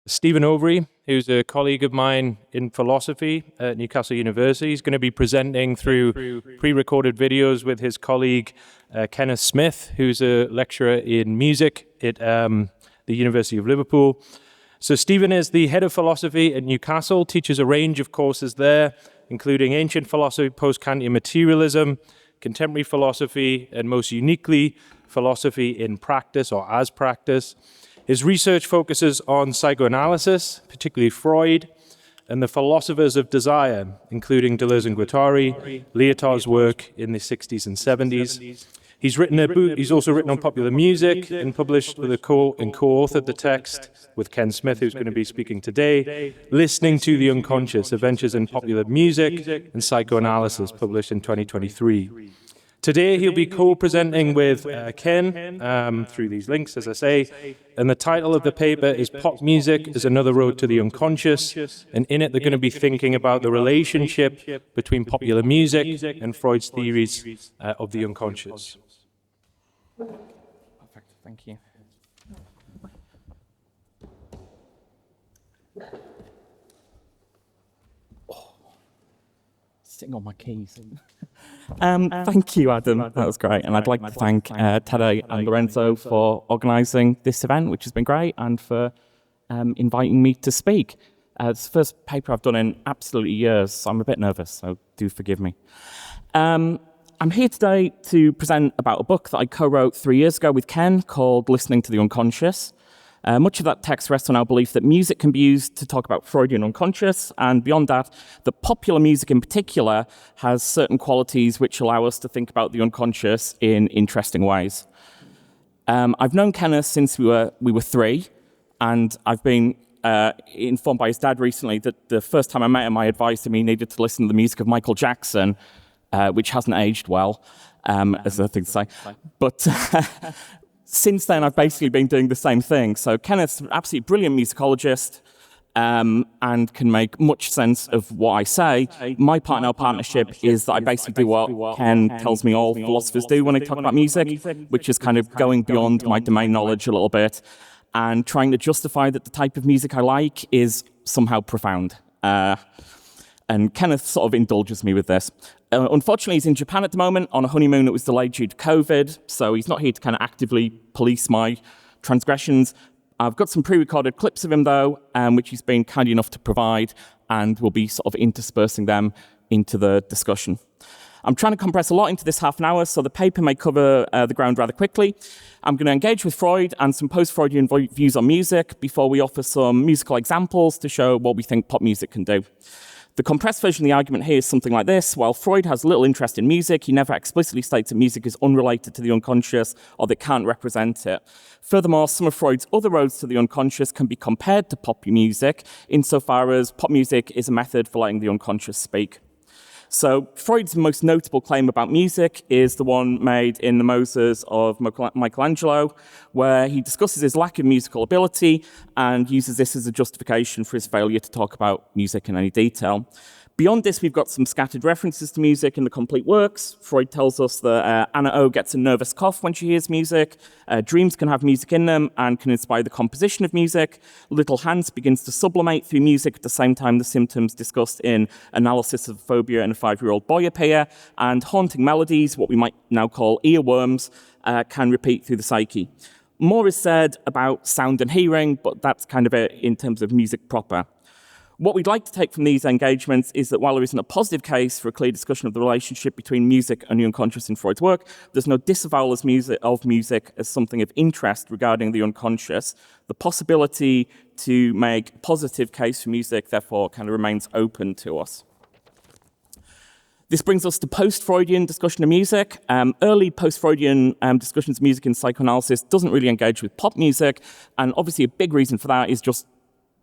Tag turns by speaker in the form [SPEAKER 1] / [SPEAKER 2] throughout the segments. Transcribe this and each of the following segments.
[SPEAKER 1] Stephen Overy, who's a colleague of mine in philosophy at Newcastle University, is going to be presenting through pre-recorded videos with his colleague Kenneth Smith, who's a lecturer in music at the University of Liverpool. So Stephen is the head of philosophy at Newcastle, teaches a range of courses there, including ancient philosophy, post-Kantian materialism, contemporary philosophy, and most uniquely, philosophy in practice or as practice. His research focuses on psychoanalysis, particularly Freud, and the philosophers of desire, including Deleuze and Guattari, Lyotard's work in the 60s and 70s. He's written a book. He's also written on popular music and published with and co-authored the text with Ken Smith, who's going to be speaking today, Listening to the Unconscious, Adventures in Popular Music and Psychoanalysis, published in 2023. Today, he'll be co-presenting with Ken through these links, as I say, and the title of the paper is Pop Music is Another Road to the Unconscious, and in it they're going to be thinking about the relationship between popular music and Freud's theories of the unconscious.
[SPEAKER 2] Perfect, thank you. Sitting on my keys. Thank you, Adam. That was great. And I'd like to thank Tade and Lorenzo for organising this event, which has been great, and for inviting me to speak. It's the first paper I've done in absolutely years, so I'm a bit nervous, so do forgive me. I'm here today to present about a book that I co-wrote 3 years ago with Ken called Listening to the Unconscious. Much of that text rests on our belief that music can be used to talk about Freudian unconscious, and beyond that popular music in particular has certain qualities which allow us to think about the unconscious in interesting ways. I've known Kenneth since we were 3, and I've been informed by his dad recently that the first time I met him, I advised him he needed to listen to the music of Michael Jackson, which hasn't aged well, as a thing to say. But since then, I've basically been doing the same thing. So Kenneth's an absolutely brilliant musicologist and can make much sense of what I say. My part in our partnership is that I basically do what Ken tells me all philosophers do when they talk about music, which is kind of going beyond my domain knowledge a little bit and trying to justify that the type of music I like is somehow profound. And Kenneth sort of indulges me with this. Unfortunately, he's in Japan at the moment on a honeymoon that was delayed due to COVID, so he's not here to kind of actively police my transgressions. I've got some pre-recorded clips of him, though, which he's been kind enough to provide, and we'll be sort of interspersing them into the discussion. I'm trying to compress a lot into this half an hour, so the paper may cover the ground rather quickly. I'm going to engage with Freud and some post-Freudian views on music before we offer some musical examples to show what we think pop music can do. The compressed version of the argument here is something like this. While Freud has little interest in music, he never explicitly states that music is unrelated to the unconscious or that can't represent it. Furthermore, some of Freud's other roads to the unconscious can be compared to pop music, insofar as pop music is a method for letting the unconscious speak. So Freud's most notable claim about music is the one made in the Moses of Michelangelo, where he discusses his lack of musical ability and uses this as a justification for his failure to talk about music in any detail. Beyond this, we've got some scattered references to music in the complete works. Freud tells us that Anna O gets a nervous cough when she hears music. Dreams can have music in them and can inspire the composition of music. Little Hans begins to sublimate through music at the same time the symptoms discussed in Analysis of Phobia in a 5-year-old boy appear. And haunting melodies, what we might now call earworms, can repeat through the psyche. More is said about sound and hearing, but that's kind of it in terms of music proper. What we'd like to take from these engagements is that while there isn't a positive case for a clear discussion of the relationship between music and the unconscious in Freud's work, there's no disavowal of music as something of interest regarding the unconscious. The possibility to make a positive case for music, therefore, kind of remains open to us. This brings us to post-Freudian discussion of music. Early post-Freudian discussions of music in psychoanalysis doesn't really engage with pop music, and obviously a big reason for that is just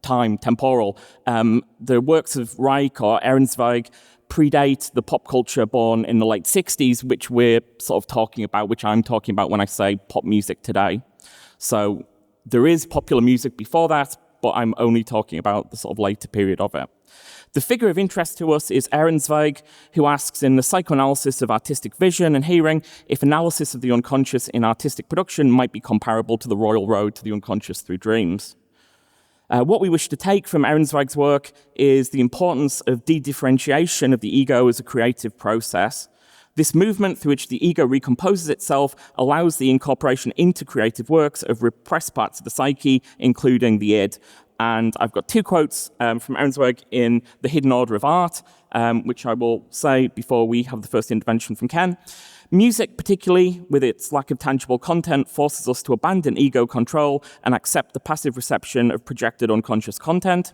[SPEAKER 2] temporal. The works of Reich or Ehrenzweig predate the pop culture born in the late 60s, which we're sort of talking about, which I'm talking about when I say pop music today. So there is popular music before that, but I'm only talking about the sort of later period of it. The figure of interest to us is Ehrenzweig, who asks in the psychoanalysis of artistic vision and hearing if analysis of the unconscious in artistic production might be comparable to the royal road to the unconscious through dreams. What we wish to take from Ehrenzweig's work is the importance of de-differentiation of the ego as a creative process. This movement through which the ego recomposes itself allows the incorporation into creative works of repressed parts of the psyche, including the id. And I've got two quotes from Ehrenzweig in The Hidden Order of Art, which I will say before we have the first intervention from Ken. Music, particularly with its lack of tangible content, forces us to abandon ego control and accept the passive reception of projected unconscious content.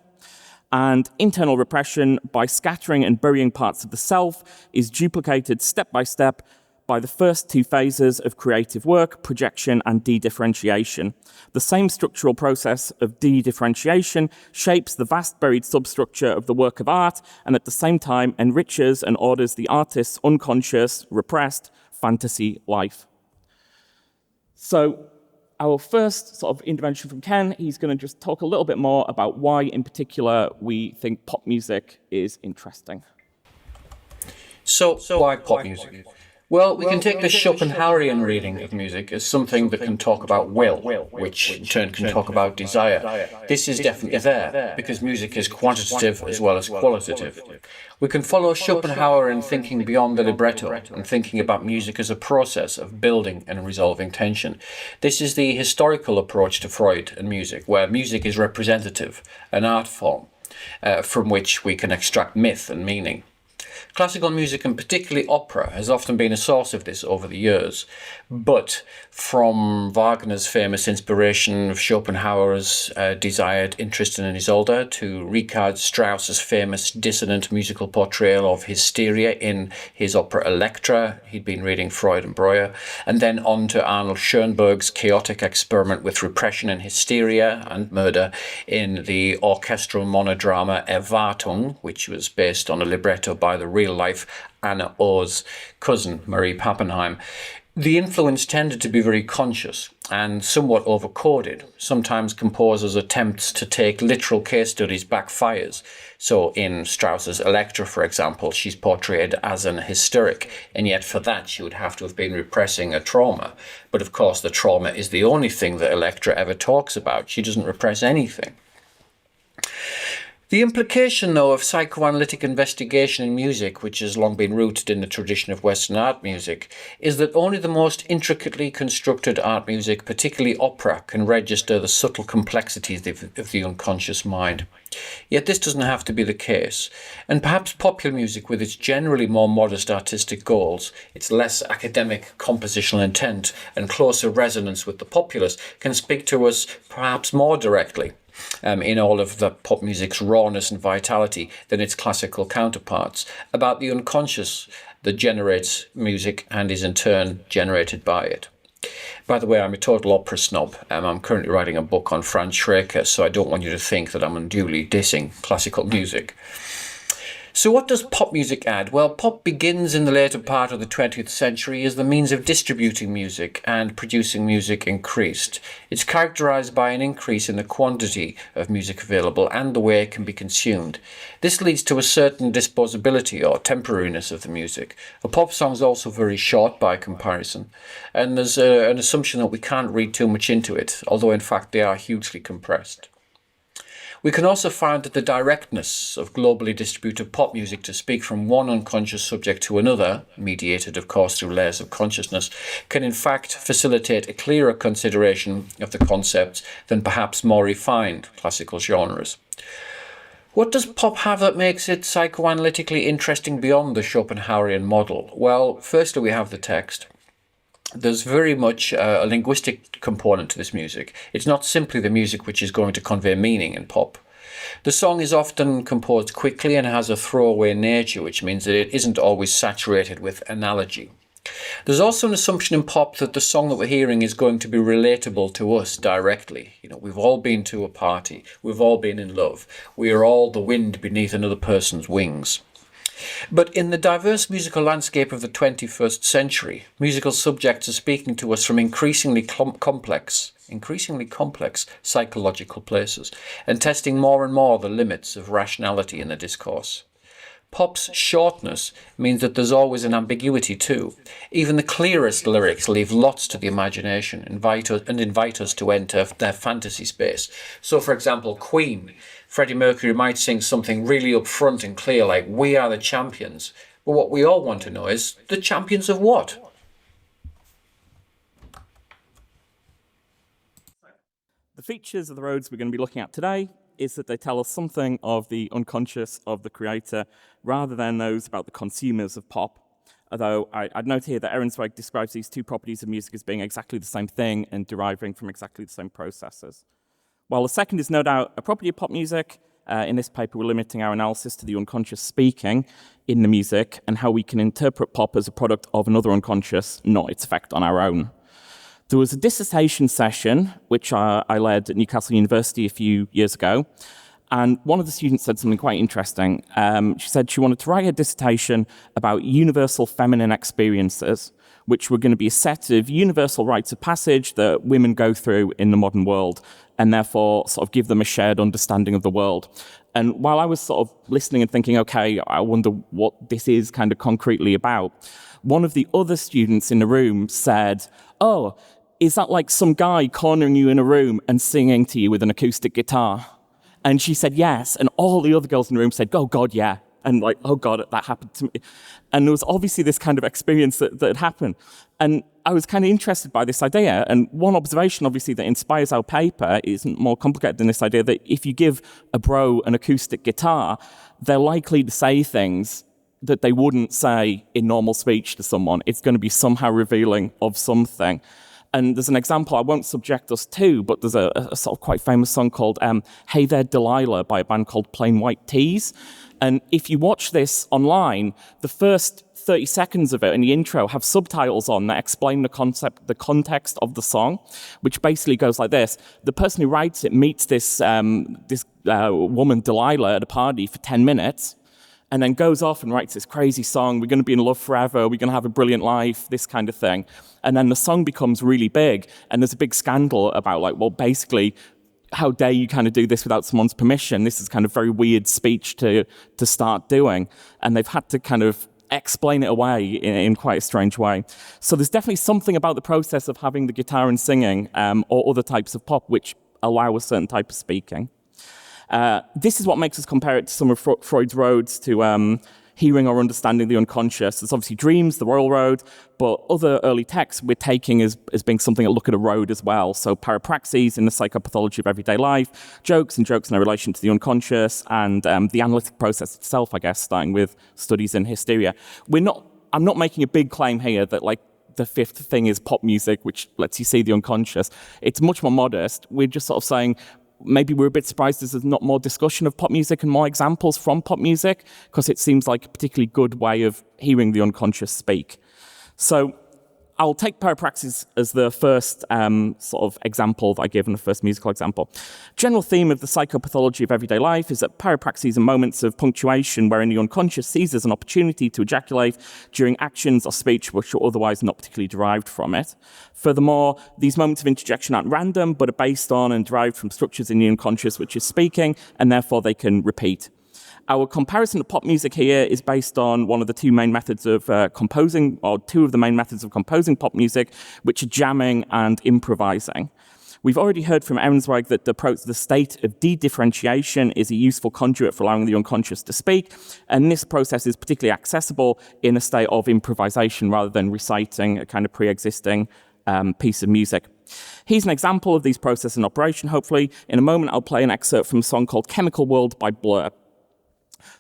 [SPEAKER 2] And internal repression, by scattering and burying parts of the self, is duplicated step by step by the first two phases of creative work, projection and de-differentiation. The same structural process of de-differentiation shapes the vast buried substructure of the work of art and at the same time enriches and orders the artist's unconscious, repressed fantasy life. So our first sort of intervention from Ken, he's going to just talk a little bit more about why in particular we think pop music is interesting.
[SPEAKER 3] So why pop music? Well, we can take the Schopenhauerian reading of music as something that can talk about will, which in turn can talk about desire. This is definitely there, because music is quantitative as well as qualitative. We can follow Schopenhauer in thinking beyond the libretto and thinking about music as a process of building and resolving tension. This is the historical approach to Freud and music, where music is representative, an art form from which we can extract myth and meaning. Classical music, and particularly opera, has often been a source of this over the years. But from Wagner's famous inspiration of Schopenhauer's desired interest in Isolde to Richard Strauss's famous dissonant musical portrayal of hysteria in his opera Elektra, he'd been reading Freud and Breuer, and then on to Arnold Schoenberg's chaotic experiment with repression and hysteria and murder in the orchestral monodrama Erwartung, which was based on a libretto by the real-life Anna O's cousin, Marie Pappenheim. The influence tended to be very conscious and somewhat over-coded. Sometimes composers' attempts to take literal case studies backfires. So in Strauss's Elektra, for example, she's portrayed as an hysteric, and yet for that she would have to have been repressing a trauma. But of course the trauma is the only thing that Elektra ever talks about. She doesn't repress anything. The implication, though, of psychoanalytic investigation in music, which has long been rooted in the tradition of Western art music, is that only the most intricately constructed art music, particularly opera, can register the subtle complexities of the unconscious mind. Yet this doesn't have to be the case, and perhaps popular music, with its generally more modest artistic goals, its less academic compositional intent, and closer resonance with the populace, can speak to us perhaps more directly. In all of the pop music's rawness and vitality than its classical counterparts, about the unconscious that generates music and is in turn generated by it. By the way, I'm a total opera snob. I'm currently writing a book on Franz Schreker, so I don't want you to think that I'm unduly dissing classical music. So what does pop music add? Well, pop begins in the later part of the 20th century as the means of distributing music and producing music increased. It's characterized by an increase in the quantity of music available and the way it can be consumed. This leads to a certain disposability or temporariness of the music. A pop song is also very short by comparison, and there's an assumption that we can't read too much into it, although in fact they are hugely compressed. We can also find that the directness of globally distributed pop music to speak from one unconscious subject to another, mediated of course through layers of consciousness, can in fact facilitate a clearer consideration of the concepts than perhaps more refined classical genres. What does pop have that makes it psychoanalytically interesting beyond the Schopenhauerian model? Well, firstly we have the text. There's very much a linguistic component to this music. It's not simply the music which is going to convey meaning in pop. The song is often composed quickly and has a throwaway nature, which means that it isn't always saturated with analogy. There's also an assumption in pop that the song that we're hearing is going to be relatable to us directly. You know, we've all been to a party. We've all been in love. We are all the wind beneath another person's wings. But in the diverse musical landscape of the 21st century, musical subjects are speaking to us from increasingly complex psychological places and testing more and more the limits of rationality in the discourse. Pop's shortness means that there's always an ambiguity too. Even the clearest lyrics leave lots to the imagination, invite us to enter their fantasy space. So, for example, Queen, Freddie Mercury might sing something really upfront and clear like, "We are the champions." But what we all want to know is, the champions of what?
[SPEAKER 2] The features of the roads we're going to be looking at today is that they tell us something of the unconscious of the creator rather than those about the consumers of pop. Although I'd note here that Ehrensweg describes these two properties of music as being exactly the same thing and deriving from exactly the same processes. While the second is no doubt a property of pop music, in this paper we're limiting our analysis to the unconscious speaking in the music and how we can interpret pop as a product of another unconscious, not its effect on our own. There was a dissertation session, which I led at Newcastle University a few years ago, and one of the students said something quite interesting. She said she wanted to write a dissertation about universal feminine experiences, which were going to be a set of universal rites of passage that women go through in the modern world, and therefore sort of give them a shared understanding of the world. And while I was sort of listening and thinking, okay, I wonder what this is kind of concretely about, one of the other students in the room said, "Oh, is that like some guy cornering you in a room and singing to you with an acoustic guitar?" And she said, yes. And all the other girls in the room said, "Oh, God, yeah." And like, "Oh, God, that happened to me." And there was obviously this kind of experience that had happened. And I was kind of interested by this idea. And one observation, obviously, that inspires our paper isn't more complicated than this idea that if you give a bro an acoustic guitar, they're likely to say things that they wouldn't say in normal speech to someone. It's going to be somehow revealing of something. And there's an example I won't subject us to, but there's a sort of quite famous song called "Hey There, Delilah" by a band called Plain White T's. And if you watch this online, the first 30 seconds of it in the intro have subtitles on that explain the context of the song, which basically goes like this. The person who writes it meets this woman, Delilah, at a party for 10 minutes, and then goes off and writes this crazy song. We're going to be in love forever. We're going to have a brilliant life, this kind of thing. And then the song becomes really big, and there's a big scandal about, like, well, basically, how dare you kind of do this without someone's permission? This is kind of very weird speech to start doing. And they've had to kind of explain it away in quite a strange way. So there's definitely something about the process of having the guitar and singing or other types of pop which allow a certain type of speaking. This is what makes us compare it to some of Freud's roads to hearing or understanding the unconscious. There's obviously dreams, the Royal Road, but other early texts we're taking as being something that look at a road as well. So parapraxes in the psychopathology of everyday life, jokes and jokes in their relation to the unconscious, and the analytic process itself, I guess, starting with studies in hysteria. I'm not making a big claim here that, like, the fifth thing is pop music, which lets you see the unconscious. It's much more modest. We're just sort of saying, maybe we're a bit surprised there's not more discussion of pop music and more examples from pop music, because it seems like a particularly good way of hearing the unconscious speak. So I'll take parapraxes as the first sort of example that I give, and the first musical example. General theme of the psychopathology of everyday life is that parapraxes are moments of punctuation wherein the unconscious seizes an opportunity to ejaculate during actions or speech which are otherwise not particularly derived from it. Furthermore, these moments of interjection aren't random, but are based on and derived from structures in the unconscious which is speaking, and therefore they can repeat. Our comparison to pop music here is based on one of the two main methods of composing, or two of the main methods of composing pop music, which are jamming and improvising. We've already heard from Ehrensweg that the state of de-differentiation is a useful conduit for allowing the unconscious to speak, and this process is particularly accessible in a state of improvisation rather than reciting a kind of pre-existing piece of music. Here's an example of these processes in operation, hopefully. In a moment, I'll play an excerpt from a song called Chemical World by Blur.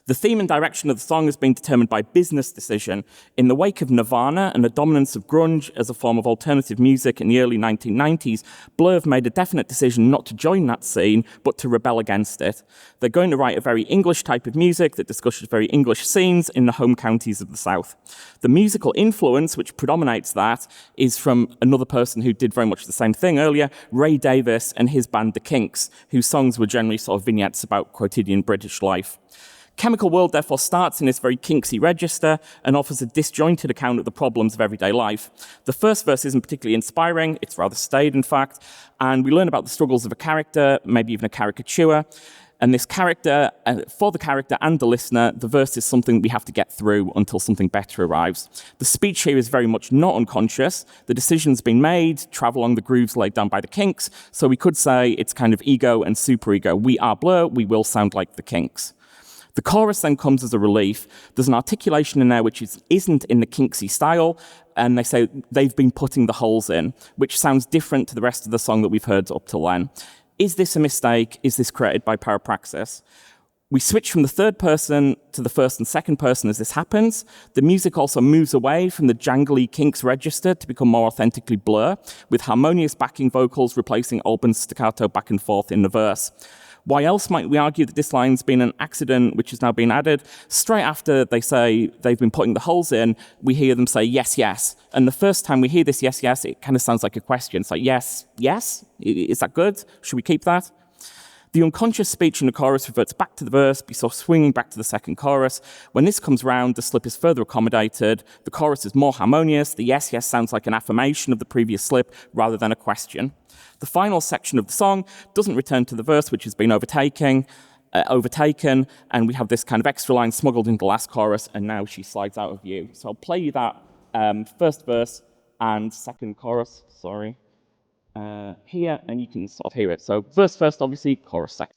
[SPEAKER 2] The theme and direction of the song has been determined by business decision. In the wake of Nirvana and the dominance of grunge as a form of alternative music in the early 1990s, Blur have made a definite decision not to join that scene, but to rebel against it. They're going to write a very English type of music that discusses very English scenes in the home counties of the South. The musical influence which predominates that is from another person who did very much the same thing earlier, Ray Davies and his band The Kinks, whose songs were generally sort of vignettes about quotidian British life. Chemical World therefore starts in this very Kinksy register and offers a disjointed account of the problems of everyday life. The first verse isn't particularly inspiring, it's rather staid in fact, and we learn about the struggles of a character, maybe even a caricature. And this character, for the character and the listener, the verse is something we have to get through until something better arrives. The speech here is very much not unconscious. The decision's been made, travel along the grooves laid down by the Kinks. So we could say it's kind of ego and superego. We are Blur, we will sound like the Kinks. The chorus then comes as a relief. There's an articulation in there which isn't in the Kinksy style, and they say they've been putting the holes in, which sounds different to the rest of the song that we've heard up till then. Is this a mistake? Is this created by parapraxis? We switch from the third person to the first and second person as this happens. The music also moves away from the jangly Kinks register to become more authentically Blur, with harmonious backing vocals replacing Albin's staccato back and forth in the verse. Why else might we argue that this line's been an accident which has now been added? Straight after they say they've been putting the holes in, we hear them say, yes, yes. And the first time we hear this yes, yes, it kind of sounds like a question. It's like, yes, yes? Is that good? Should we keep that? The unconscious speech in the chorus reverts back to the verse before swinging back to the second chorus. When this comes round, the slip is further accommodated. The chorus is more harmonious. The yes, yes sounds like an affirmation of the previous slip rather than a question. The final section of the song doesn't return to the verse, which has been overtaken, and we have this kind of extra line smuggled into the last chorus, and now she slides out of view. So I'll play you that first verse and second chorus, here, and you can sort of hear it. So verse first, obviously, chorus second.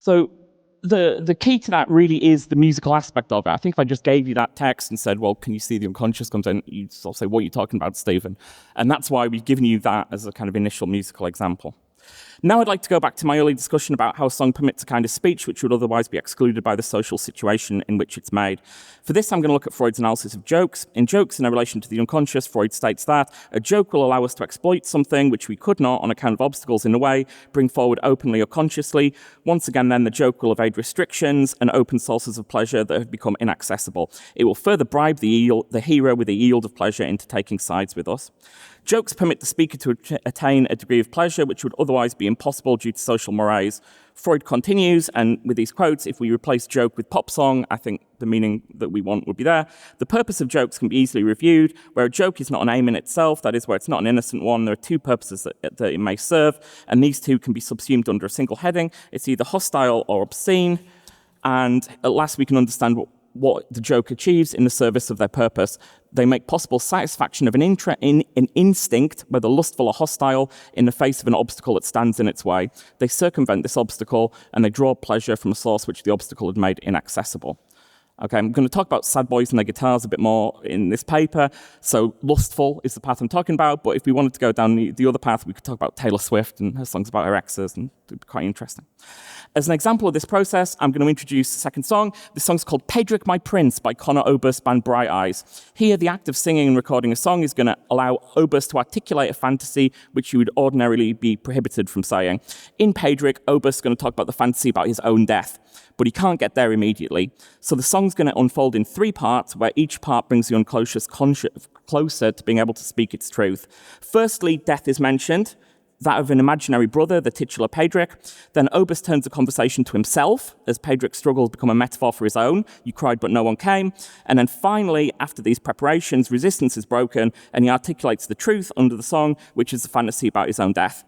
[SPEAKER 2] So the key to that really is the musical aspect of it. I think if I just gave you that text and said, well, can you see the unconscious comes in, you'd sort of say, what are you talking about, Stephen? And that's why we've given you that as a kind of initial musical example. Now I'd like to go back to my early discussion about how a song permits a kind of speech which would otherwise be excluded by the social situation in which it's made. For this, I'm going to look at Freud's analysis of jokes. In Jokes in a Relation to the Unconscious, Freud states that a joke will allow us to exploit something which we could not, on account of obstacles in the way, bring forward openly or consciously. Once again, then, the joke will evade restrictions and open sources of pleasure that have become inaccessible. It will further bribe the hero with a yield of pleasure into taking sides with us. Jokes permit the speaker to attain a degree of pleasure which would otherwise be impossible due to social mores. Freud continues, and with these quotes, if we replace joke with pop song, I think the meaning that we want would be there. The purpose of jokes can be easily reviewed. Where a joke is not an aim in itself, that is, where it's not an innocent one, there are two purposes that it may serve, and these two can be subsumed under a single heading. It's either hostile or obscene, and at last we can understand what the joke achieves in the service of their purpose. They make possible satisfaction of an instinct, whether lustful or hostile, in the face of an obstacle that stands in its way. They circumvent this obstacle, and they draw pleasure from a source which the obstacle had made inaccessible. Okay, I'm going to talk about sad boys and their guitars a bit more in this paper. So lustful is the path I'm talking about, but if we wanted to go down the other path, we could talk about Taylor Swift and her songs about her exes, and it'd be quite interesting. As an example of this process, I'm going to introduce the second song. This song's called Pedrick My Prince by Conor Oberst band Bright Eyes. Here, the act of singing and recording a song is going to allow Oberst to articulate a fantasy which you would ordinarily be prohibited from saying. In Pedrick, Oberst's going to talk about the fantasy about his own death, but he can't get there immediately. So the song's going to unfold in three parts, where each part brings the unconscious closer to being able to speak its truth. Firstly, death is mentioned, that of an imaginary brother, the titular Pedrick. Then Oberst turns the conversation to himself, as Pedrick's struggles become a metaphor for his own. You cried, but no one came. And then finally, after these preparations, resistance is broken, and he articulates the truth under the song, which is the fantasy about his own death.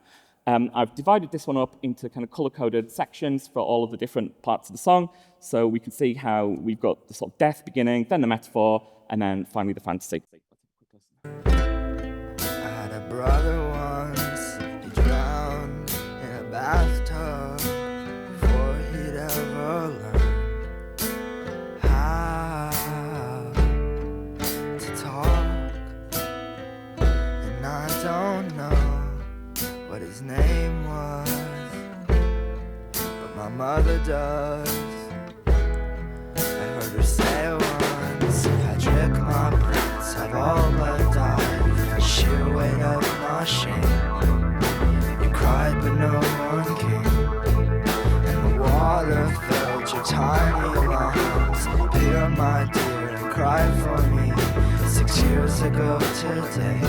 [SPEAKER 2] I've divided this one up into kind of color-coded sections for all of the different parts of the song, so we can see how we've got the sort of death beginning, then the metaphor, and then finally the fantasy.
[SPEAKER 4] I had a brother once, he drowned in a bathtub before he'd ever learned how to talk. And I don't know what his name was, but my mother does. I heard her say once, Patrick, my prince, have all but died. The sheer weight of my shame. You cried, but no one came, and the water filled your tiny lungs. Here, my dear, and cry for me. 6 years ago today,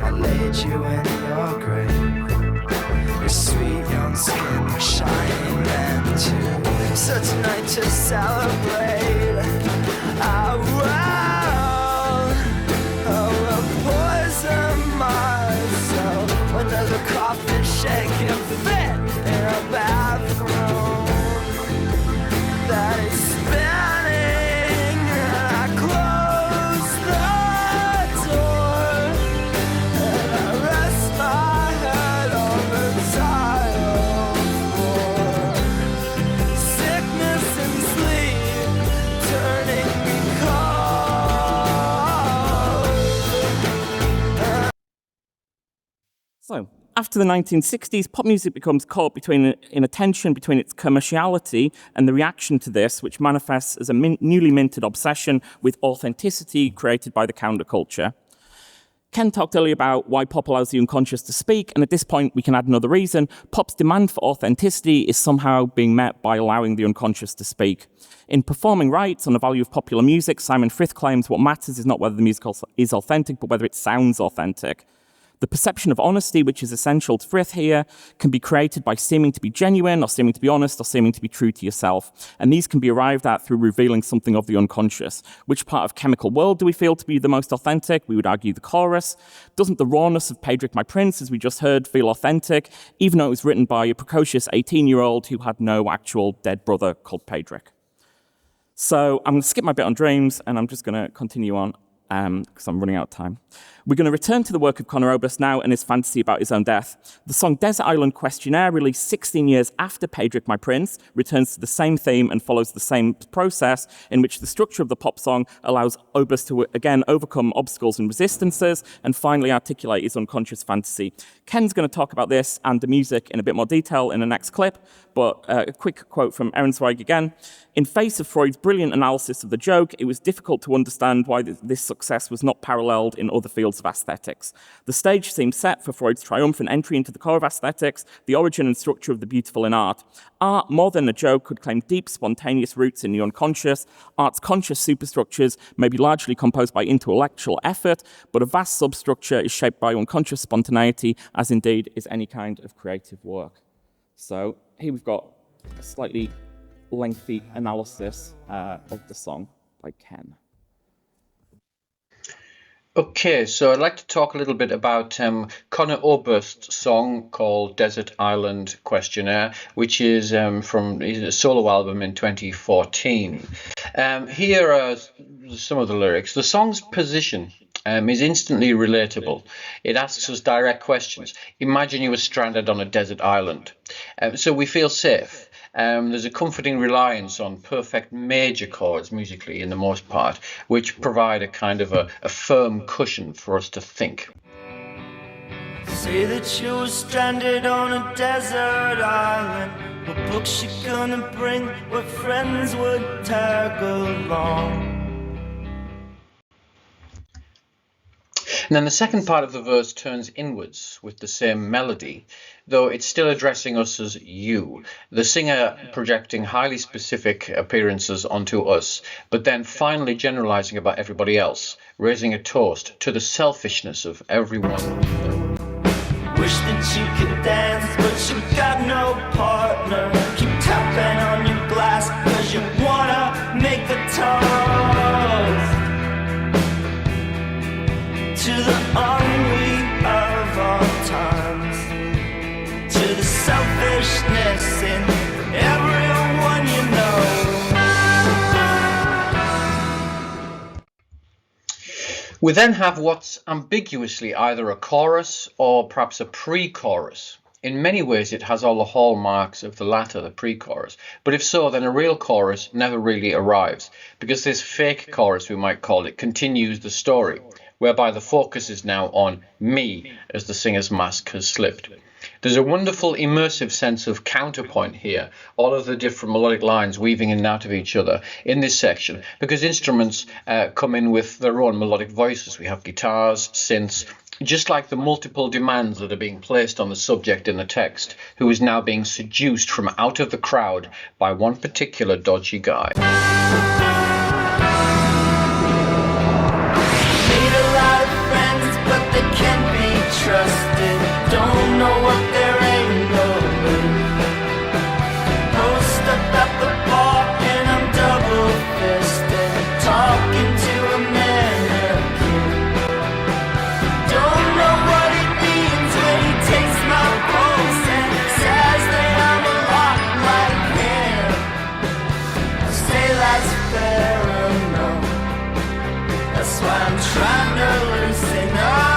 [SPEAKER 4] I laid you in your grave. Your sweet young skin was shining then too. So tonight to celebrate, I will poison myself under the coffin, shake and fit in a bathroom that is spinning. I close the door and I rest my head on the tile floor. Sickness and sleep turning me cold.
[SPEAKER 2] So, after the 1960s, pop music becomes caught in a tension between its commerciality and the reaction to this, which manifests as a newly minted obsession with authenticity created by the counterculture. Ken talked earlier about why pop allows the unconscious to speak, and at this point we can add another reason. Pop's demand for authenticity is somehow being met by allowing the unconscious to speak. In Performing Rights on the Value of Popular Music, Simon Frith claims what matters is not whether the music is authentic, but whether it sounds authentic. The perception of honesty, which is essential to Frith here, can be created by seeming to be genuine, or seeming to be honest, or seeming to be true to yourself. And these can be arrived at through revealing something of the unconscious. Which part of Chemical World do we feel to be the most authentic? We would argue the chorus. Doesn't the rawness of Padraig My Prince, as we just heard, feel authentic, even though it was written by a precocious 18-year-old who had no actual dead brother called Padraig? So I'm going to skip my bit on dreams, and I'm just going to continue on, because I'm running out of time. We're going to return to the work of Conor Oberst now and his fantasy about his own death. The song Desert Island Questionnaire, released 16 years after Padraig My Prince, returns to the same theme and follows the same process in which the structure of the pop song allows Oberst to again overcome obstacles and resistances and finally articulate his unconscious fantasy. Ken's going to talk about this and the music in a bit more detail in the next clip, but a quick quote from Aaron Zweig again. In face of Freud's brilliant analysis of the joke, it was difficult to understand why this success was not paralleled in other fields of aesthetics. The stage seemed set for Freud's triumphant entry into the core of aesthetics, the origin and structure of the beautiful in art. Art, more than a joke, could claim deep, spontaneous roots in the unconscious. Art's conscious superstructures may be largely composed by intellectual effort, but a vast substructure is shaped by unconscious spontaneity, as indeed is any kind of creative work. So here we've got a slightly lengthy analysis of the song by Ken.
[SPEAKER 3] Okay, so I'd like to talk a little bit about Conor Oberst's song called Desert Island Questionnaire, which is from his solo album in 2014. Here are some of the lyrics. The song's position is instantly relatable. It asks us direct questions. Imagine you were stranded on a desert island. So we feel safe. There's a comforting reliance on perfect major chords musically in the most part, which provide a kind of a firm cushion for us to think.
[SPEAKER 4] Say that you were stranded on a desert island. What books you gonna bring? What friends would tag along?
[SPEAKER 3] And then the second part of the verse turns inwards with the same melody, though it's still addressing us as you, the singer projecting highly specific appearances onto us, but then finally generalizing about everybody else, raising a toast to the selfishness of everyone.
[SPEAKER 4] Wish that you could dance, but you got no partner. Keep tapping on your glass, cause you wanna make a toast to the ennui of our times, to the selfishness in everyone you know.
[SPEAKER 3] We then have what's ambiguously either a chorus or perhaps a pre-chorus. In many ways it has all the hallmarks of the latter, the pre-chorus. But if so, then a real chorus never really arrives, because this fake chorus, we might call it, continues the story. whereby the focus is now on me as the singer's mask has slipped. There's a wonderful immersive sense of counterpoint here, all of the different melodic lines weaving in and out of each other in this section, because instruments come in with their own melodic voices. We have guitars, synths, just like the multiple demands that are being placed on the subject in the text, who is now being seduced from out of the crowd by one particular dodgy guy.
[SPEAKER 4] Made a lot of friends, but they can't be trusted. Don't know what their angle is. Post up at the bar and I'm double-fisted, talking to a mannequin. Don't know what it means when he takes my pulse and says that I'm a lot like him. I say that's fair enough. That's why I'm trying to loosen up.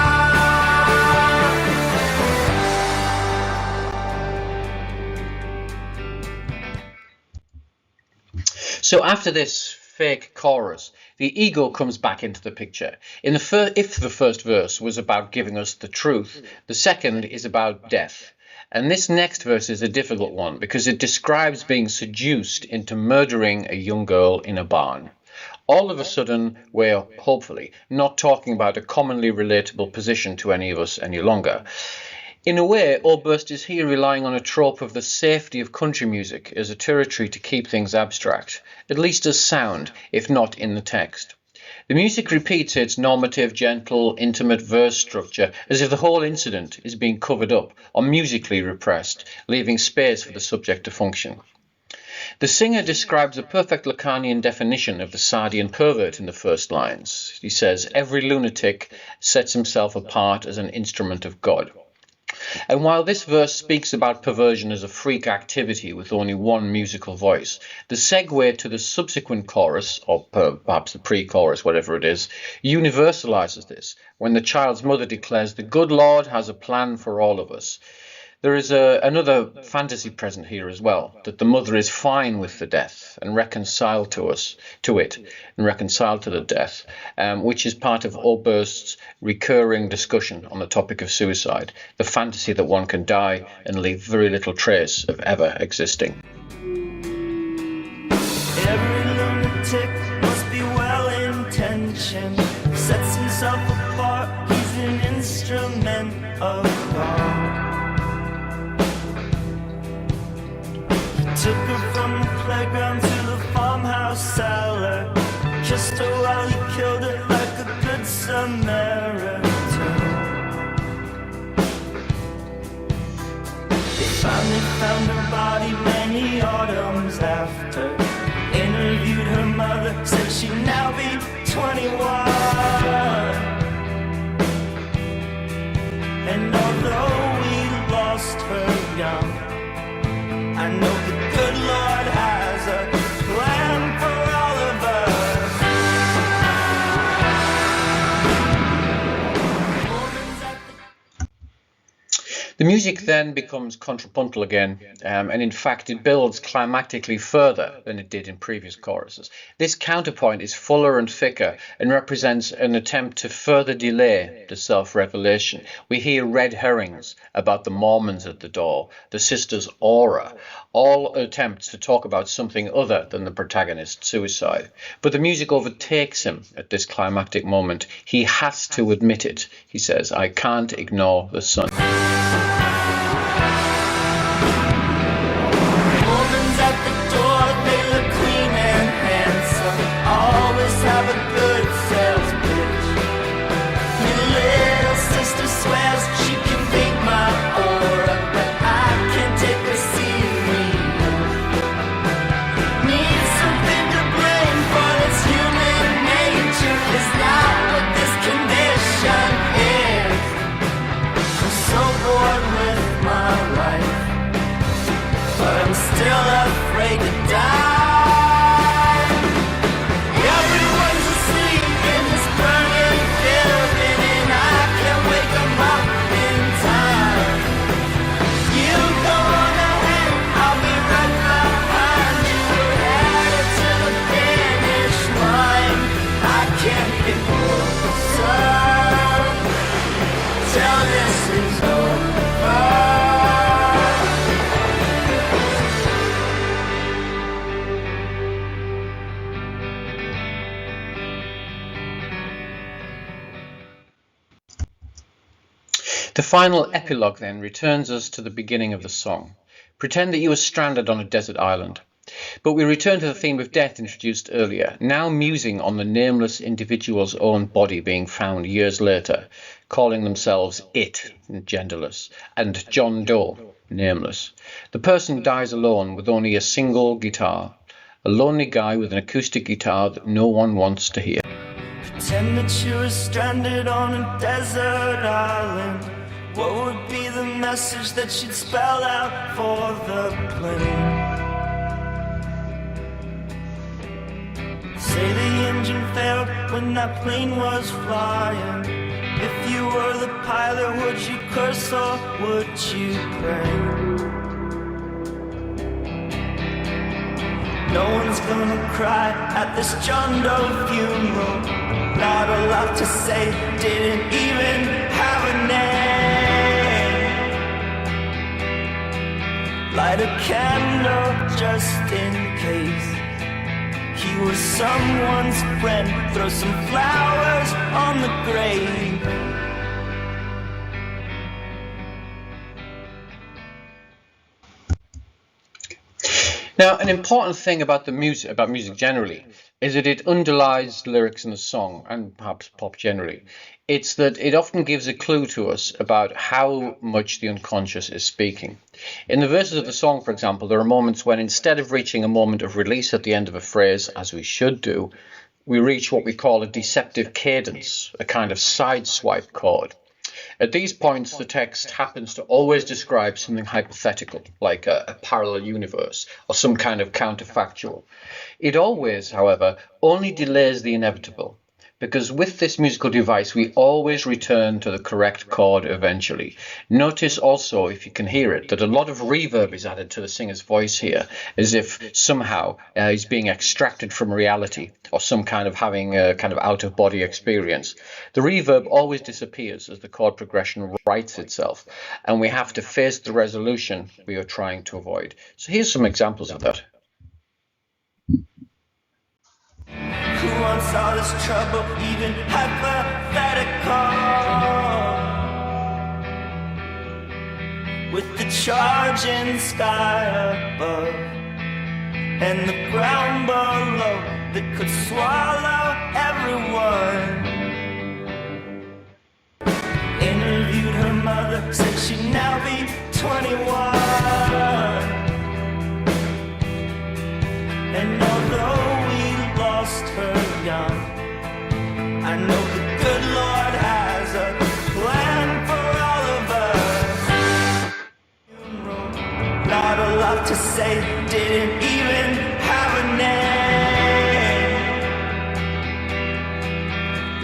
[SPEAKER 3] So after this fake chorus, the ego comes back into the picture. If the first verse was about giving us the truth, the second is about death. And this next verse is a difficult one because it describes being seduced into murdering a young girl in a barn. All of a sudden, we're hopefully not talking about a commonly relatable position to any of us any longer. In a way, Oberst is here relying on a trope of the safety of country music as a territory to keep things abstract, at least as sound, if not in the text. The music repeats its normative, gentle, intimate verse structure as if the whole incident is being covered up or musically repressed, leaving space for the subject to function. The singer describes a perfect Lacanian definition of the Sardian pervert in the first lines. He says, "Every lunatic sets himself apart as an instrument of God." And while this verse speaks about perversion as a freak activity with only one musical voice, the segue to the subsequent chorus, or perhaps the pre-chorus, whatever it is, universalizes this when the child's mother declares, "The good Lord has a plan for all of us." There is another fantasy present here as well, that the mother is fine with the death and reconciled to it, and reconciled to the death, which is part of Oberst's recurring discussion on the topic of suicide, the fantasy that one can die and leave very little trace of ever existing.
[SPEAKER 4] Every lunatic must be well-intentioned, sets himself apart, he's an instrument of God. Took her from the playground to the farmhouse cellar, kissed her while he killed her like a good Samaritan. They finally found her body many autumns after. Interviewed her mother, said she'd now be 21. And although we lost her young, I know the good Lord has a plan for all of us.
[SPEAKER 3] The music then becomes contrapuntal again, and in fact it builds climactically further than it did in previous choruses. This counterpoint is fuller and thicker and represents an attempt to further delay the self-revelation. We hear red herrings about the Mormons at the door, the sister's aura, all attempts to talk about something other than the protagonist's suicide. But the music overtakes him at this climactic moment. He has to admit it. He says, "I can't ignore the sun."
[SPEAKER 4] Woman's at the door, they look clean and handsome, always have a good sales pitch. Your little sister swears she can beat my aura, but I can't take her serious. Need something to blame for this human nature, is not what this condition is. I'm so bored with my life.
[SPEAKER 3] The final epilogue then returns us to the beginning of the song. Pretend that you were stranded on a desert island. But we return to the theme of death introduced earlier, now musing on the nameless individual's own body being found years later, calling themselves it, genderless, and John Doe, nameless. The person dies alone with only a single guitar, a lonely guy with an acoustic guitar that no one wants to hear.
[SPEAKER 4] Pretend that you were stranded on a desert island. What would be the message that you'd spell out for the plane? Say the engine failed when that plane was flying. If you were the pilot, would you curse or would you pray? No one's gonna cry at this John Doe funeral. Not a lot to say, didn't even have a name. Light a candle just in case he was someone's friend. Throw some flowers on the grave.
[SPEAKER 3] Now, an important thing about music generally, is that it underlies lyrics in the song, and perhaps pop generally. It's that it often gives a clue to us about how much the unconscious is speaking. In the verses of the song, for example, there are moments when instead of reaching a moment of release at the end of a phrase, as we should do, we reach what we call a deceptive cadence, a kind of sideswipe chord. At these points, the text happens to always describe something hypothetical, like a parallel universe or some kind of counterfactual. It always, however, only delays the inevitable, because with this musical device, we always return to the correct chord eventually. Notice also, if you can hear it, that a lot of reverb is added to the singer's voice here, as if somehow he's being extracted from reality or some kind of having a kind of out-of-body experience. The reverb always disappears as the chord progression writes itself, and we have to face the resolution we are trying to avoid. So here's some examples of that.
[SPEAKER 4] Who wants all this trouble, even hypothetical? With the charging sky above and the ground below that could swallow everyone. Interviewed her mother, said she'd now be 21. And although lost her young, I know the good Lord has a plan for all of us. Not a lot to say, didn't even have a name.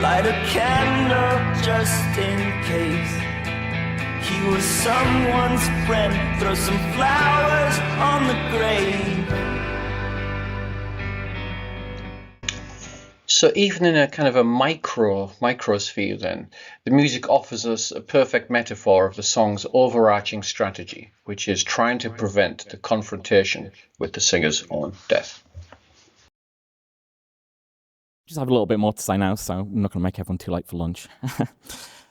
[SPEAKER 4] Light a candle just in case he was someone's friend. Throw some flowers on the grave.
[SPEAKER 3] So even in a kind of a microsphere then, the music offers us a perfect metaphor of the song's overarching strategy, which is trying to prevent the confrontation with the singer's own death.
[SPEAKER 2] Just have a little bit more to say now, so I'm not going to make everyone too late for lunch.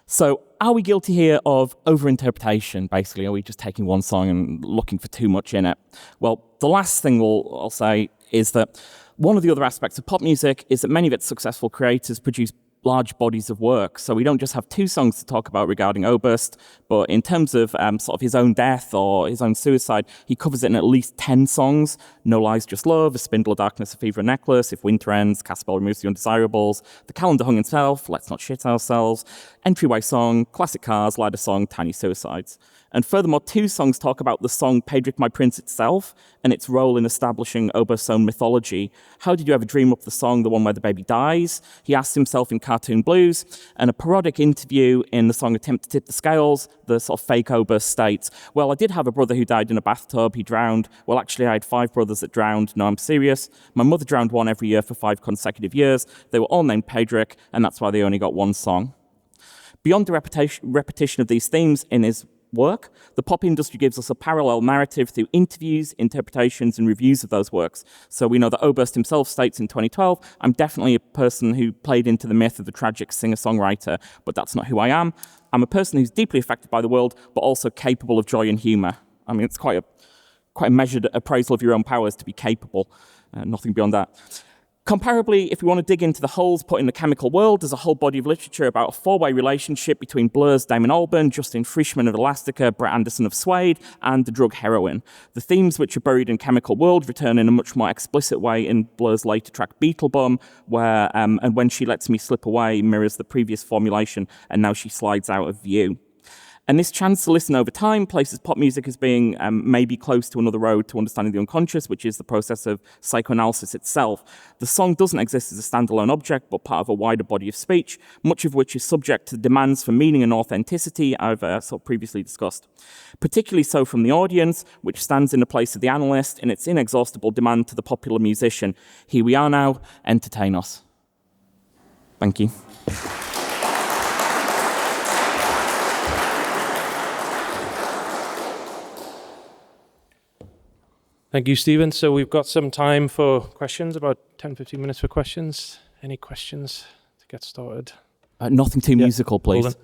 [SPEAKER 2] So are we guilty here of overinterpretation, basically? Are we just taking one song and looking for too much in it? Well, the last thing I'll say is that one of the other aspects of pop music is that many of its successful creators produce large bodies of work. So we don't just have two songs to talk about regarding Oberst, but in terms of sort of his own death or his own suicide, he covers it in at least 10 songs. No Lies, Just Love, A Spindle of Darkness, A Fever, A Necklace, If Winter Ends, Caspar Removes the Undesirables, The Calendar Hung Himself, Let's Not Shit Ourselves, Entryway Song, Classic Cars, Ladder Song, Tiny Suicides. And furthermore, two songs talk about the song Pedrick My Prince itself and its role in establishing Oberst's own mythology. How Did You Ever Dream Up the Song, the one where the baby dies? He asks himself in Cartoon Blues, and a parodic interview in the song Attempt to Tip the Scales, the sort of fake Oberst states, well, I did have a brother who died in a bathtub, he drowned. Well, actually, I had 5 brothers that drowned. No, I'm serious. My mother drowned one every year for 5 consecutive years. They were all named Pedrick, and that's why they only got one song. Beyond the repetition of these themes in his work. The pop industry gives us a parallel narrative through interviews, interpretations, and reviews of those works. So we know that Oberst himself states in 2012, I'm definitely a person who played into the myth of the tragic singer-songwriter, but that's not who I am. I'm a person who's deeply affected by the world, but also capable of joy and humour. I mean, it's quite a measured appraisal of your own powers to be capable, nothing beyond that. Comparably, if we want to dig into the holes put in the chemical world, there's a whole body of literature about a four-way relationship between Blur's Damon Albarn, Justin Frischmann of Elastica, Brett Anderson of Suede, and the drug heroin. The themes which are buried in chemical world return in a much more explicit way in Blur's later track Beetlebum, where and when she lets me slip away mirrors the previous formulation, and now she slides out of view. And this chance to listen over time places pop music as being maybe close to another road to understanding the unconscious, which is the process of psychoanalysis itself. The song doesn't exist as a standalone object, but part of a wider body of speech, much of which is subject to the demands for meaning and authenticity I've sort of previously discussed. Particularly so from the audience, which stands in the place of the analyst in its inexhaustible demand to the popular musician. Here we are now, entertain us. Thank you.
[SPEAKER 1] Thank you, Stephen. So we've got some time for questions, about 10, 15 minutes for questions. Any questions to get started?
[SPEAKER 2] Nothing too musical, please.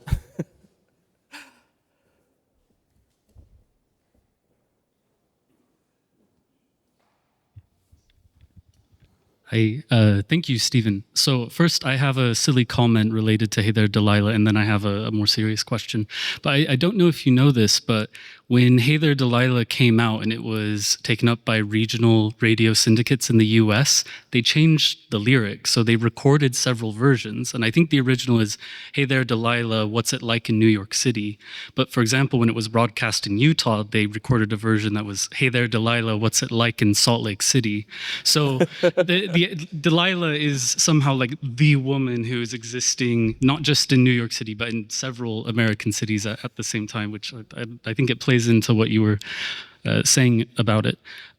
[SPEAKER 5] Hi, thank you, Stephen. So first, I have a silly comment related to Hey There, Delilah, and then I have a more serious question. But I don't know if you know this, but when Hey There, Delilah came out and it was taken up by regional radio syndicates in the US, they changed the lyrics. So they recorded several versions. And I think the original is, Hey There, Delilah, what's it like in New York City? But for example, when it was broadcast in Utah, they recorded a version that was, Hey There, Delilah, what's it like in Salt Lake City? So the Delilah is somehow like the woman who is existing not just in New York City, but in several American cities at the same time, which I think it plays into what you were saying about it.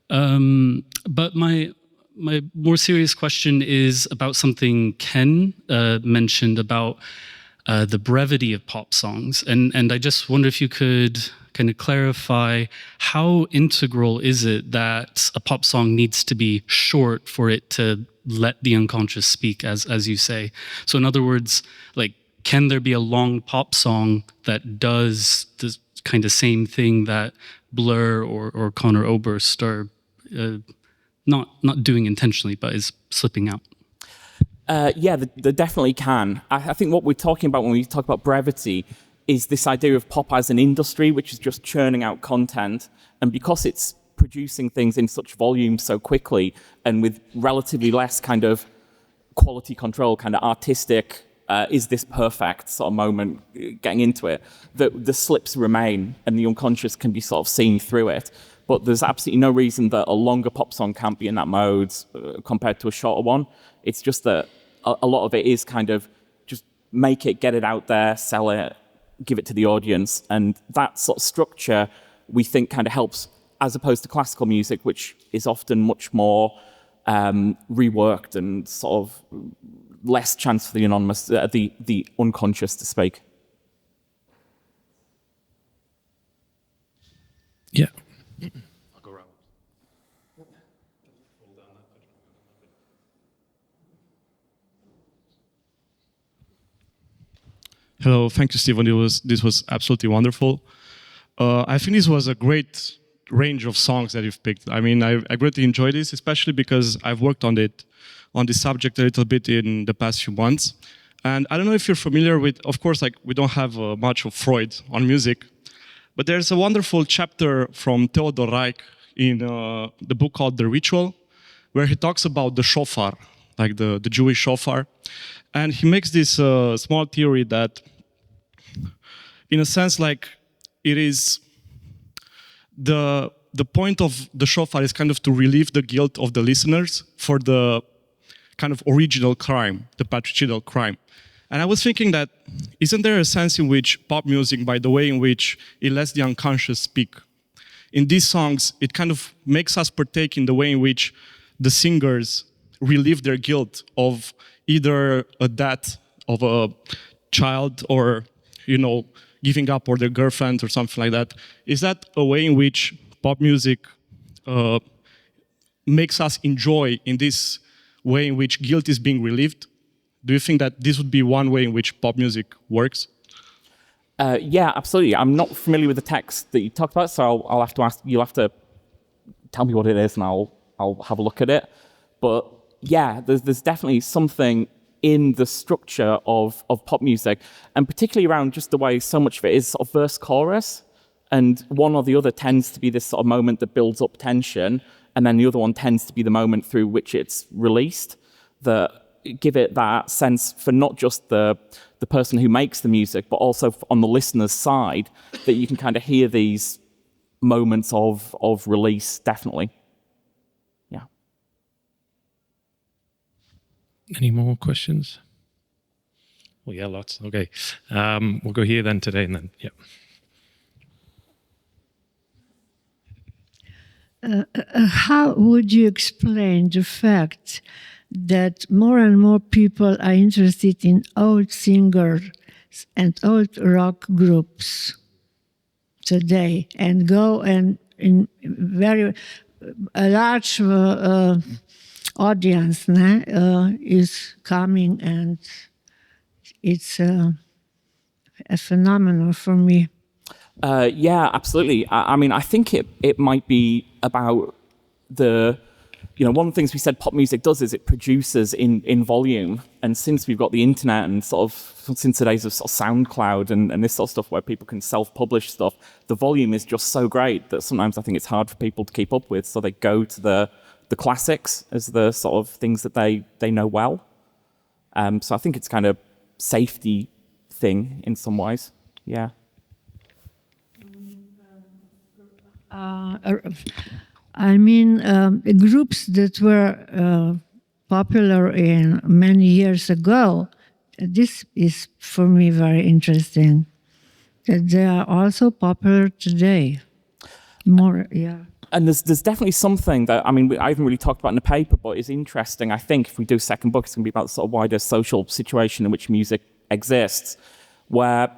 [SPEAKER 5] But my more serious question is about something Ken mentioned about the brevity of pop songs. And I just wonder if you could kind of clarify how integral is it that a pop song needs to be short for it to let the unconscious speak, as you say. So in other words, like, can there be a long pop song that does the kind of same thing that Blur or Conor Oberst are not doing intentionally, but is slipping out?
[SPEAKER 2] Yeah, they definitely can. I think what we're talking about when we talk about brevity is this idea of pop as an industry, which is just churning out content. And because it's producing things in such volume so quickly and with relatively less kind of quality control, kind of artistic, is this perfect sort of moment getting into it, that the slips remain and the unconscious can be sort of seen through it. But there's absolutely no reason that a longer pop song can't be in that mode compared to a shorter one. It's just that a lot of it is kind of just make it, get it out there, sell it, give it to the audience. And that sort of structure, we think, kind of helps, as opposed to classical music, which is often much more reworked and sort of less chance for the anonymous, the unconscious to speak.
[SPEAKER 1] Yeah.
[SPEAKER 5] I'll go around.
[SPEAKER 6] Hello, thank you, Stephen. This was absolutely wonderful. I think this was a great range of songs that you've picked. I mean, I greatly enjoyed this, especially because I've worked on this subject a little bit in the past few months. And I don't know if you're familiar with, of course, like we don't have much of Freud on music, but there's a wonderful chapter from Theodor Reich in the book called The Ritual, where he talks about the shofar, like the Jewish shofar. And he makes this small theory that, in a sense, like it is the point of the shofar is kind of to relieve the guilt of the listeners for the kind of original crime, the patricidal crime. And I was thinking that, isn't there a sense in which pop music, by the way in which it lets the unconscious speak, in these songs, it kind of makes us partake in the way in which the singers relieve their guilt of either a death of a child or, giving up or their girlfriend or something like that. Is that a way in which pop music makes us enjoy in this way in which guilt is being relieved? Do you think that this would be one way in which pop music works?
[SPEAKER 2] Yeah, absolutely. I'm not familiar with the text that you talked about, so I'll have to ask. You'll have to tell me what it is, and I'll have a look at it. But yeah, there's definitely something in the structure of pop music, and particularly around just the way so much of it is sort of verse chorus, and one or the other tends to be this sort of moment that builds up tension, and then the other one tends to be the moment through which it's released, that give it that sense for not just the person who makes the music, but also on the listener's side, that you can kind of hear these moments of release, definitely. Yeah.
[SPEAKER 1] Any more questions? Well, yeah, lots. Okay. We'll go here then today and then, yeah.
[SPEAKER 7] How would you explain the fact that more and more people are interested in old singers and old rock groups today, and go and in very a large audience is coming, and it's a phenomenon for me.
[SPEAKER 2] Yeah, absolutely. I mean, I think it might be about one of the things we said pop music does is it produces in volume. And since we've got the internet and sort of since the days of sort of SoundCloud and this sort of stuff where people can self-publish stuff, the volume is just so great that sometimes I think it's hard for people to keep up with. So they go to the classics as the sort of things that they know well. So I think it's kind of safety thing in some ways. Yeah.
[SPEAKER 7] I mean, groups that were popular in many years ago, this is for me very interesting, that they are also popular today. More, yeah.
[SPEAKER 2] And there's definitely something that, I mean, I haven't really talked about in the paper, but is interesting. I think if we do a second book, it's going to be about the sort of wider social situation in which music exists, where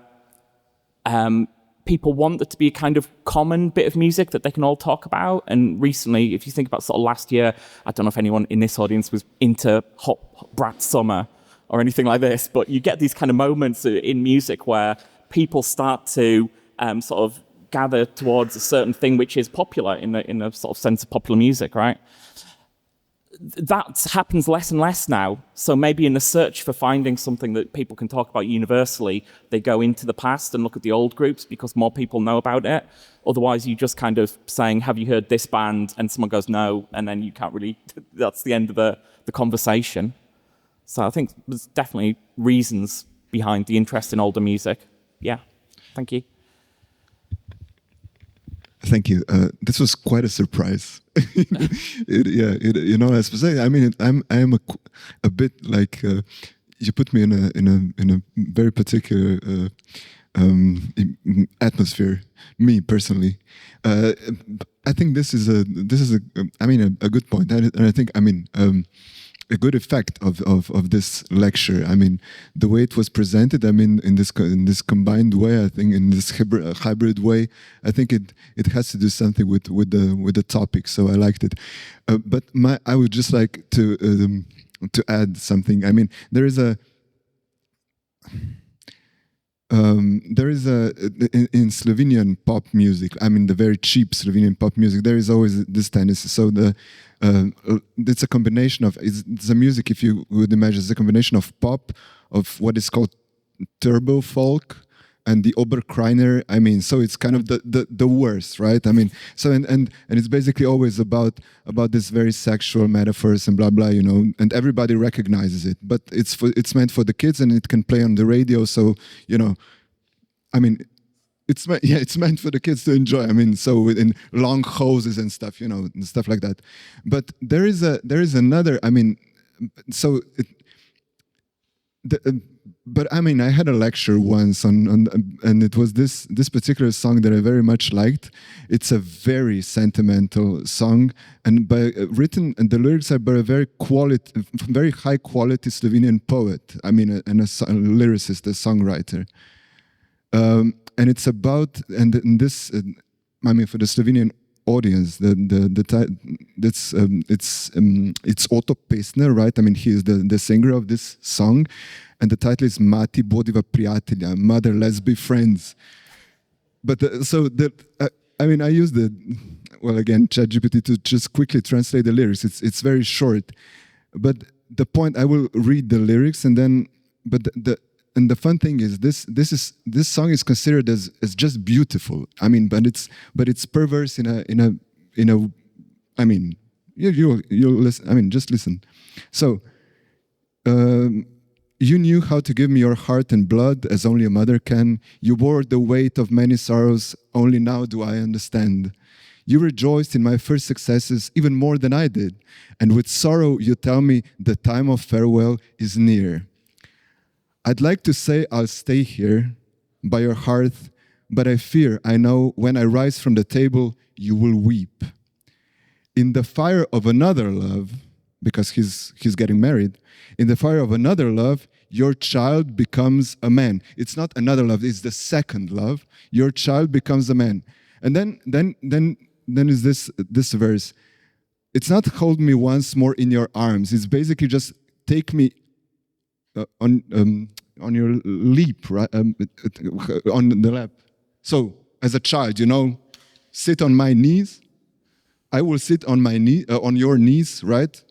[SPEAKER 2] people want there to be a kind of common bit of music that they can all talk about. And recently, if you think about sort of last year, I don't know if anyone in this audience was into Hot Brat Summer or anything like this, but you get these kind of moments in music where people start to sort of gather towards a certain thing which is popular in a sort of sense of popular music, right? That happens less and less now. So maybe in the search for finding something that people can talk about universally, they go into the past and look at the old groups because more people know about it. Otherwise, you just kind of saying, have you heard this band? And someone goes, no. And then you can't really, that's the end of the conversation. So I think there's definitely reasons behind the interest in older music. Yeah, thank you.
[SPEAKER 8] Thank you. This was quite a surprise. You know, as I say, I mean, I'm a bit like you put me in a very particular atmosphere. Me personally, I think this is a good point, and I think a good effect of this lecture. I mean, the way it was presented, I mean, in this combined way, I think in this hybrid way, I think it has to do something with the topic. So I liked it. But I would just like to add something. I mean, there is a in Slovenian pop music, I mean the very cheap Slovenian pop music, there is always this tendency. So it's a combination of, it's a music, if you would imagine, it's a combination of pop, of what is called turbo folk, and the Oberkreiner. I mean, so it's kind of the worst, right? I mean, so and it's basically always about this very sexual metaphors and blah blah, you know, and everybody recognizes it. But it's meant for the kids, and it can play on the radio. So, you know, I mean, it's meant for the kids to enjoy. I mean, so in long hoses and stuff, you know, and stuff like that. But there is another. I mean, so. But I mean, I had a lecture once and it was this particular song that I very much liked. It's a very sentimental song, and written, and the lyrics are by a very high quality Slovenian poet. I mean, and a lyricist, a songwriter. and it's about and this. I mean, for the Slovenian audience, it's Otto Pesner, right? I mean, he is the singer of this song, and the title is Mati bodiva prijatelja, Mother, let's be friends. But I mean, I use again, ChatGPT to just quickly translate the lyrics. It's very short, but the point, I will read the lyrics and then, but the fun thing is this song is considered as just beautiful. I mean, but it's perverse in a. I mean, you'll listen. I mean, just listen. So, you knew how to give me your heart and blood as only a mother can. You bore the weight of many sorrows. Only now do I understand. You rejoiced in my first successes even more than I did, and with sorrow you tell me the time of farewell is near. I'd like to say I'll stay here by your hearth, but I know when I rise from the table, you will weep. In the fire of another love, because he's getting married, in the fire of another love, your child becomes a man. It's not another love, it's the second love. Your child becomes a man. And then is this verse. It's not hold me once more in your arms. It's basically just take me on your lap, right? On the lap. So, as a child, sit on my knees. I will sit on my knee, on your knees, right?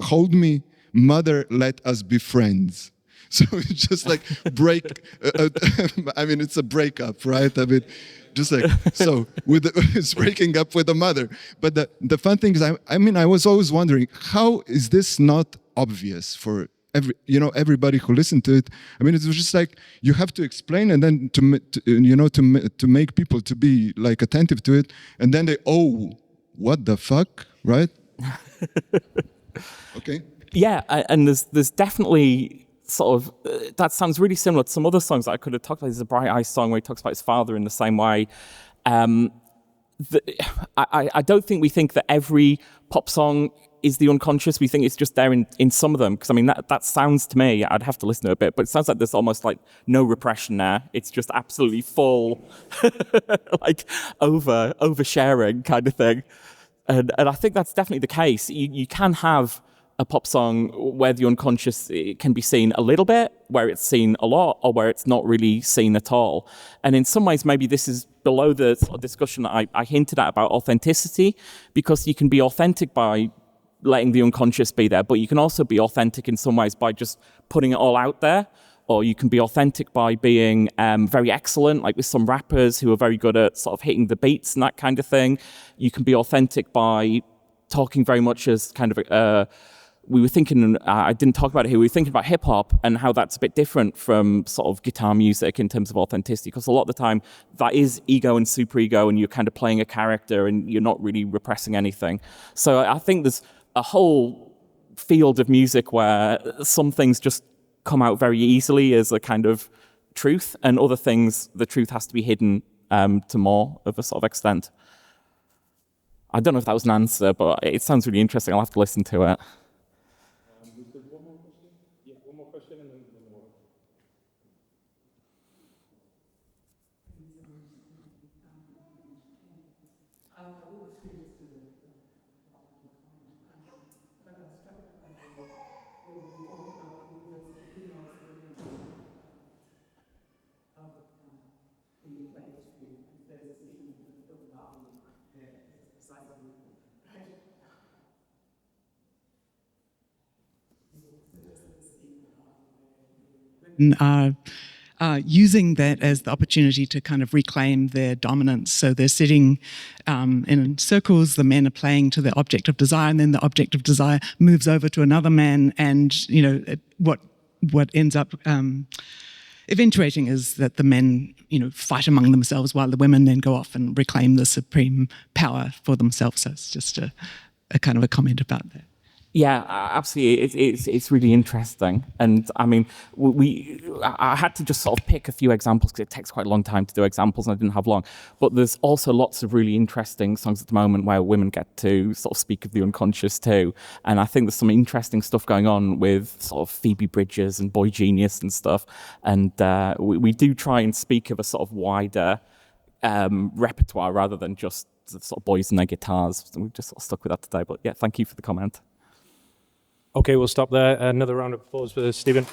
[SPEAKER 8] Hold me, mother. Let us be friends. So it's just like break. I mean, it's a breakup, right? I mean, just like so. It's breaking up with the mother. But the fun thing is, I was always wondering, how is this not obvious for everybody who listened to it? I mean, it was just like you have to explain, and then to make people to be like attentive to it, and then what the fuck, right? Okay.
[SPEAKER 2] Yeah, and there's definitely sort of that sounds really similar to some other songs that I could have talked about. There's a Bright Eyes song where he talks about his father in the same way. I don't think we think that every pop song is the unconscious. We think it's just there in some of them. Because I mean, that sounds to me, I'd have to listen to it a bit, but it sounds like there's almost like no repression there. It's just absolutely full, like oversharing kind of thing. And I think that's definitely the case. You can have a pop song where the unconscious can be seen a little bit, where it's seen a lot, or where it's not really seen at all. And in some ways, maybe this is below the sort of discussion that I hinted at about authenticity, because you can be authentic by letting the unconscious be there, but you can also be authentic in some ways by just putting it all out there. Or you can be authentic by being very excellent, like with some rappers who are very good at sort of hitting the beats and that kind of thing. You can be authentic by talking very much as kind of we were thinking, I didn't talk about it here, we were thinking about hip hop and how that's a bit different from sort of guitar music in terms of authenticity, because a lot of the time that is ego and superego, and you're kind of playing a character and you're not really repressing anything. So I think there's a whole field of music where some things just come out very easily as a kind of truth, and other things, the truth has to be hidden to more of a sort of extent. I don't know if that was an answer, but it sounds really interesting. I'll have to listen to it.
[SPEAKER 1] One more question? Yeah, one more question and then one more.
[SPEAKER 9] Using that as the opportunity to kind of reclaim their dominance. So they're sitting in circles, the men are playing to the object of desire, and then the object of desire moves over to another man, and what ends up eventuating is that the men fight among themselves while the women then go off and reclaim the supreme power for themselves. So it's just a kind of a comment about that.
[SPEAKER 2] Yeah, absolutely. It's really interesting, and I mean, I had to just sort of pick a few examples because it takes quite a long time to do examples, and I didn't have long. But there's also lots of really interesting songs at the moment where women get to sort of speak of the unconscious too, and I think there's some interesting stuff going on with sort of Phoebe Bridgers and Boy Genius and stuff, and we do try and speak of a sort of wider repertoire rather than just the sort of boys and their guitars. So we've just sort of stuck with that today. But yeah, thank you for the comment.
[SPEAKER 1] Okay, we'll stop there. Another round of applause for Stephen.